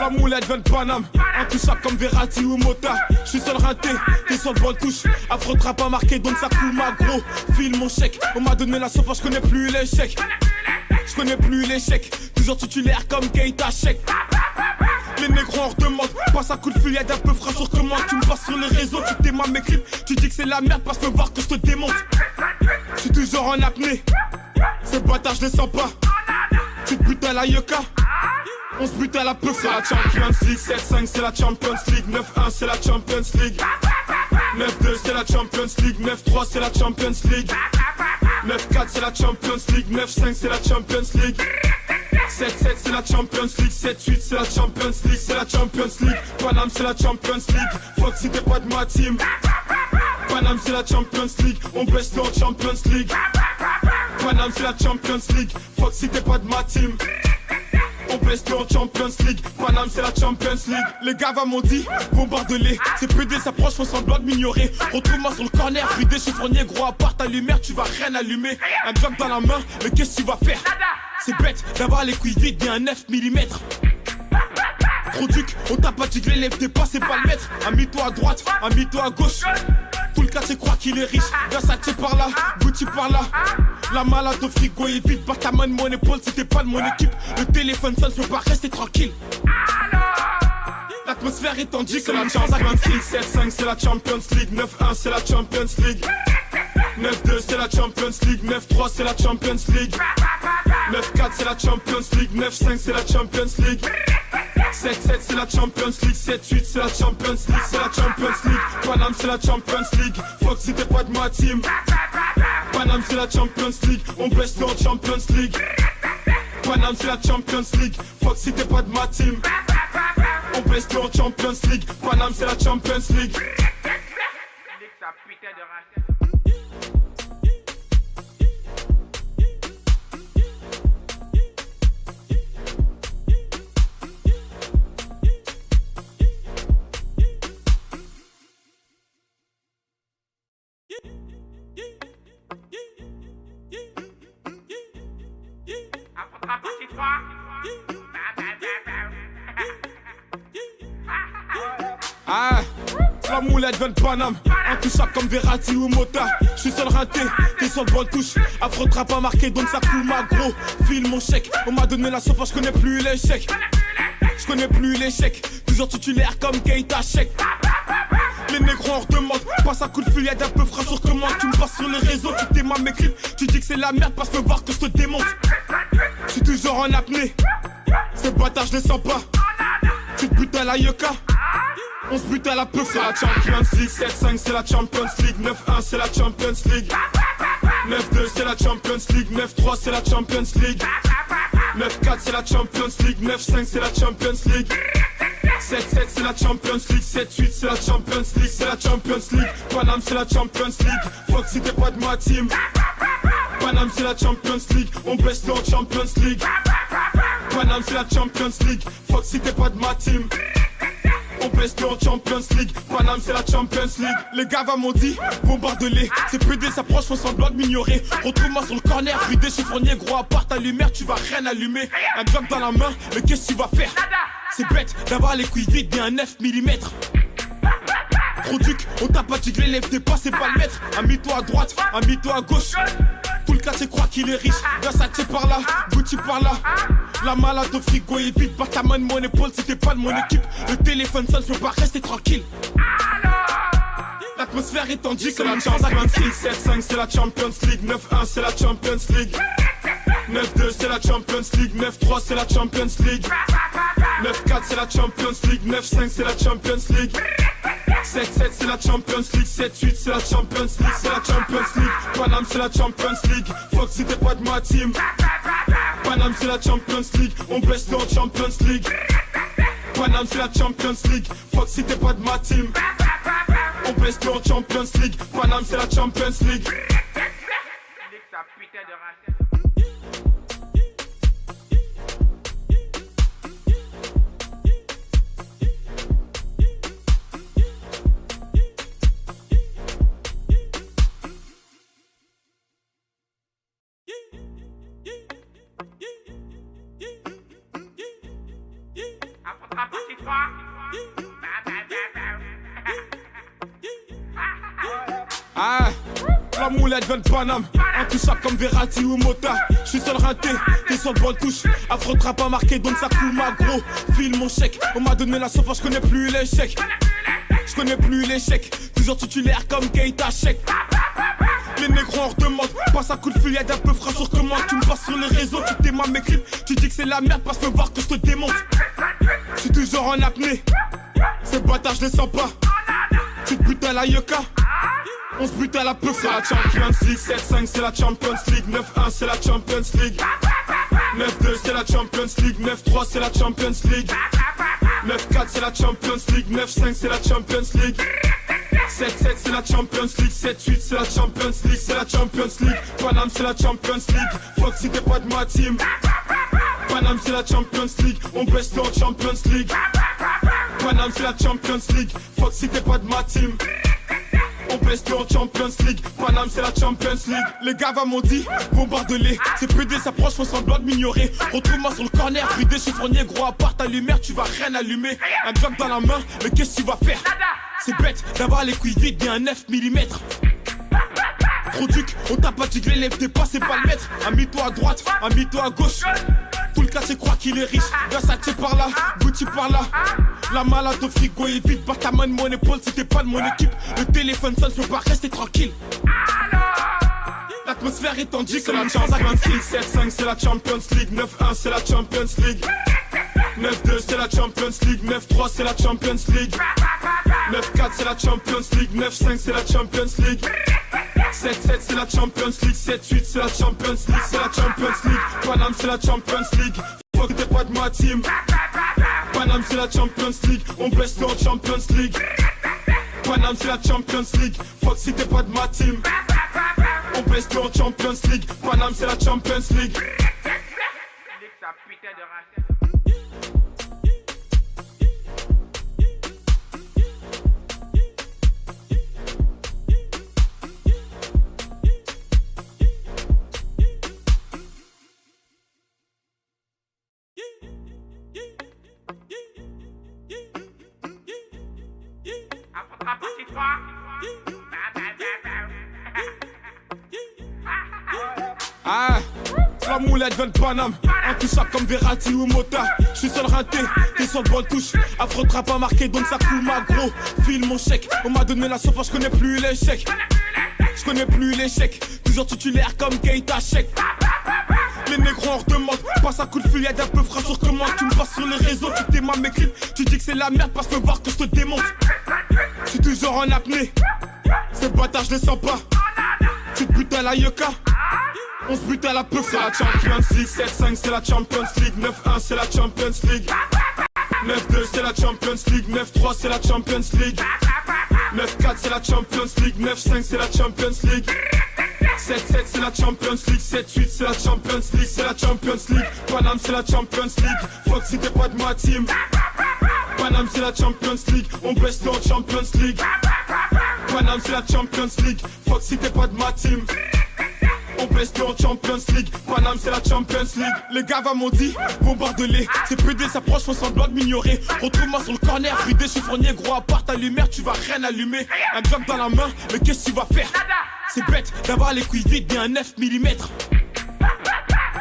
La moulette vient de Paname, intouchable comme Verratti ou Mota. J'suis seul rinté, t'es sur le banc de touche. Affrontera pas marqué donc ça coule ma gros. File mon chèque, on m'a donné la sauce, j'connais plus l'échec. J'connais plus l'échec, toujours titulaire comme Keita Sheik. Les négros en redemande, passe un coup de feuillade un peu frais sur commande. Tu me passes sur les réseaux, tu t'aimes mes clips. Tu dis que c'est la merde, passe me voir que je te démonte. J'suis toujours en apnée, ces bâtards je les sens pas. Tu te butes à la Yoka, on se bute à la peu. C'est la Champions League, 7-5 c'est la Champions League, 9-1 c'est la Champions League, 9-2 c'est la Champions League, 9-3 c'est la Champions League, 9-4 c'est la Champions League, 9-5 c'est la Champions League, 7-7 c'est la Champions League, 7-8 c'est la Champions League, c'est la Champions League. Paname c'est la Champions League, fuck si t'es pas de ma team. Paname c'est la Champions League, on baisse en Champions League. Paname c'est la Champions League, fuck si t'es pas de ma team. On baisse en Champions League, Paname c'est la Champions League. Les gars m'ont dit, bombarde-les. Ces PD s'approchent, font semblant de m'ignorer. Retrouve-moi sur le corner, fridé, chiffronnier, gros à part ta lumière, tu vas rien allumer. Un job dans la main, mais qu'est-ce que tu vas faire? C'est bête d'avoir les couilles vides et un 9 mm. Trop duc, on t'a pas dit que l'élève t'es pas, c'est pas le maître. Amie-toi à droite, amie-toi à gauche. Tout le quartier croit qu'il est riche. Versace par là, Gucci par là. La malade au frigo est vide. Pas ta main de mon épaule, c'était pas de mon équipe. Le téléphone sonne, je peux pas rester tranquille. L'atmosphère est tendue, c'est la Champions League. 7-5 c'est la Champions League, 9-1 c'est la Champions League, 9-2 c'est la Champions League, 9-3 c'est la Champions League, 9-4 c'est la Champions League, 9-5 c'est la Champions League, 7-7 c'est la Champions League, 7-8 c'est la Champions League, c'est la Champions League. Paname c'est la Champions League, fuck si t'es pas de ma team. Paname c'est la Champions League, on baisse en Champions League. Paname c'est la Champions League, fuck si t'es pas de ma team. On baisse en Champions League, Paname c'est la Champions League. Ah, la moulette vient de Paname, intouchable comme Verratti ou Mota. J'suis seul rinté, t'es sur le banc de touche. Affrontera pas marqué donc ça coule ma gros. File mon chèque, on m'a donné la sauce, j'connais plus l'échec. J'connais plus l'échec, toujours titulaire comme Keita Sheik. Les négros en redemande, passe un coup de feuillade un peu frais sur commande. Tu me passes sur les réseaux, tu t'aimes mes clips. Tu dis que c'est la merde, passe me voir que je te démonte. J'suis toujours en apnée, ces bâtards je les sens pas. Tu te butes à la Yoka, on se bute à la peu. C'est la Champions League, 7-5 c'est la Champions League, 9-1 c'est la Champions League, 9-2 c'est la Champions League, 9-3 c'est la Champions League, 9-4 c'est la Champions League, 9-5 c'est la Champions League, 7-7 c'est la Champions League, 7-8 c'est la Champions League, c'est la Champions League. Paname c'est la Champions League, fuck si t'es pas de ma team. Paname c'est la Champions League, on baisse en Champions League. Paname c'est la Champions League, fuck si t'es pas de ma team. On baisse en Champions League, Paname c'est la Champions League. Les gars m'ont dit, bombarde-les. Ces PD s'approchent, font semblant de m'ignorer. Retrouve-moi sur le corner, fridé, chiffronnier, gros à part ta lumière, tu vas rien allumer. Un job dans la main, mais qu'est-ce que tu vas faire? C'est bête d'avoir les couilles vides et un 9 mm. Trop duc, on t'a pas dit que l'élève t'es pas, c'est pas le maître. Amie-toi à droite, amie-toi à gauche. Tout le quartier croit qu'il est riche. Versace par là, Gucci par là. La malade au frigo est vide. Pas ta main de mon épaule, c'était pas de mon équipe. Le téléphone sonne, je peux pas rester tranquille. L'atmosphère est tendue, c'est la Champions League. 7-5 c'est la Champions League, 9-1 c'est la Champions League, 9-2 c'est la Champions League, 9-3 c'est la Champions League, 9-4 c'est la Champions League, 9-5 c'est la Champions League, 7-7 c'est la Champions League, 7-8 c'est la Champions League, c'est la Champions League. Paname c'est la Champions League, fuck si t'es pas de ma team. Paname c'est la Champions League, on baisse en Champions League. Paname c'est la Champions League, fuck si t'es pas de ma team. On baisse en Champions League, Paname c'est la Champions League. Apa Ah, la moulette vient de Paname, intouchable comme Verratti ou Mota. J'suis seul rinté, t'es sur le banc de touche. Affrontera pas marqué donc ça coule ma gros. File mon chèque, on m'a donné la sauce, j'connais plus l'échec. J'connais plus l'échec, toujours titulaire comme Keita Chèque. Les négros en redemande, passe un coup de fil, y'a d'un peu frais sur commande. Tu me passes sur les réseaux, tu t'aimes mes clips. Tu dis que c'est la merde, passe me voir que je te démonte. J'suis toujours en apnée, ces bâtards je les sens pas. Tu te butes à la Yoka, on se bute à la peu. C'est la Champions League, 7-5 c'est la Champions League, 9-1 c'est la Champions League, 9-2 c'est la Champions League, 9-3 c'est la Champions League, 9-4 c'est la Champions League, 9-5 c'est la Champions League, 7-7 c'est la Champions League, 7-8 c'est la Champions League, c'est la Champions League. Paname c'est la Champions League, fuck si t'es pas de ma team. Paname c'est la Champions League, on baisse en Champions League. Paname c'est la Champions League, fuck si t'es pas de ma team. On baisse en Champions League, Paname c'est la Champions League. Les gars m'ont dit, bombarde-les. C'est PD s'approche, font semblant de m'ignorer. Retrouve-moi sur le corner, bridé chiffonnier, gros à part ta lumière, tu vas rien allumer. Un job dans la main, mais qu'est-ce que tu vas faire? C'est bête d'avoir les couilles vides et un 9 mm. Trop duc, on t'a pas dit que l'élève t'es pas, c'est pas le maître. Amie-toi à droite, amie-toi à gauche. Tout le quartier croit qu'il est riche. Versace par là, Gucci par là. La malade au frigo est vide, par ta main de mon épaule si t'es pas de mon équipe. Le téléphone sonne, je peux pas rester tranquille. L'atmosphère est tendue, c'est la Champions League. 7-5 c'est la Champions League, 9-1 c'est la Champions League, 9-2 c'est la Champions League, 9-3 c'est la Champions League, 9-4 c'est la Champions League, 9-5 c'est la Champions League, 7-7 c'est la Champions League, 7-8 c'est la Champions League, c'est la Champions League. Paname c'est la Champions League, fuck t'es pas de ma team. Paname c'est la Champions League, on baisse en Champions League. Paname c'est la Champions League, fuck si t'es pas de ma team. On baisse en Champions League, Paname c'est la Champions League. Ah, la moulette vient de Paname, intouchable comme Verratti ou Mota. J'suis seul rinté, t'es sur le banc de touche. Affrontera pas marqué donc ça coule ma gros. File mon chèque, on m'a donné la sauce, j'connais plus l'échec. J'connais plus l'échec, toujours titulaire comme Keita Chèque. Les négros en redemande, passe un coup de fil, y'a d'un peu frais sur commande. Tu me passes sur les réseaux, tu t'aimes mes clips. Tu dis que c'est la merde, passe me voir que je te démonte. J'suis toujours en apnée, ces bâtards je les sens pas. Tu te butes à la Yoka, on se bute à la peu. C'est la Champions League, 7-5 c'est la Champions League, 9-1 c'est la Champions League, 9-2 c'est la Champions League, 9-3 c'est la Champions League, 9-4 c'est la Champions League, 9-5 c'est la Champions League, 7-7 c'est la Champions League, 7-8 c'est la Champions League, c'est la Champions League. Paname c'est la Champions League, fuck si t'es pas de ma team. Paname c'est la Champions League, on baisse en Champions League. Paname c'est la Champions League, fuck si t'es pas de ma team. On baisse en Champions League, Paname c'est la Champions League. Les gars m'ont dit, bombarde-les. C'est PD s'approche, font semblant de m'ignorer. Retrouve-moi sur le corner, bridé chiffonnier, gros à part ta lumière, tu vas rien allumer. Un job dans la main, mais qu'est-ce que tu vas faire? C'est bête d'avoir les couilles vides et un 9 mm.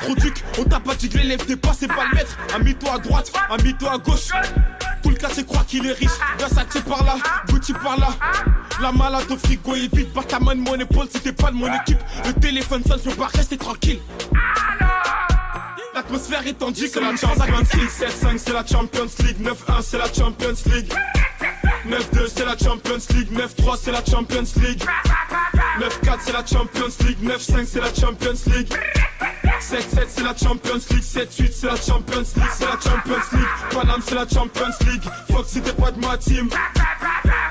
Trop duc, on t'a pas dit que l'élève t'es pas, c'est pas le maître. Amie-toi à droite, amie-toi à gauche. Tout le quartier croit qu'il est riche. Versace par là, Gucci par là. La malade au frigo est vide, par ta main de mon épaule si t'es pas de mon équipe. Le téléphone sonne, je peux pas rester tranquille. L'atmosphère est tendue, c'est la Champions League. 7-5 c'est la Champions League, 9-1 c'est la Champions League, 9-2 c'est la Champions League, 9-3 c'est la Champions League, 9-4 c'est la Champions League, 9-5 c'est la Champions League, 7-7 c'est la Champions League, 7-8 c'est la Champions League, c'est la Champions League. Paname c'est la Champions League, fuck si t'es pas de ma team.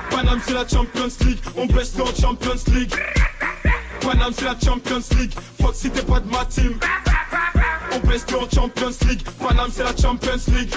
Paname c'est la Champions League, on baisse en Champions League. Paname c'est la Champions League, fuck si t'es pas de ma team. On baisse en Champions League, Paname c'est la Champions League.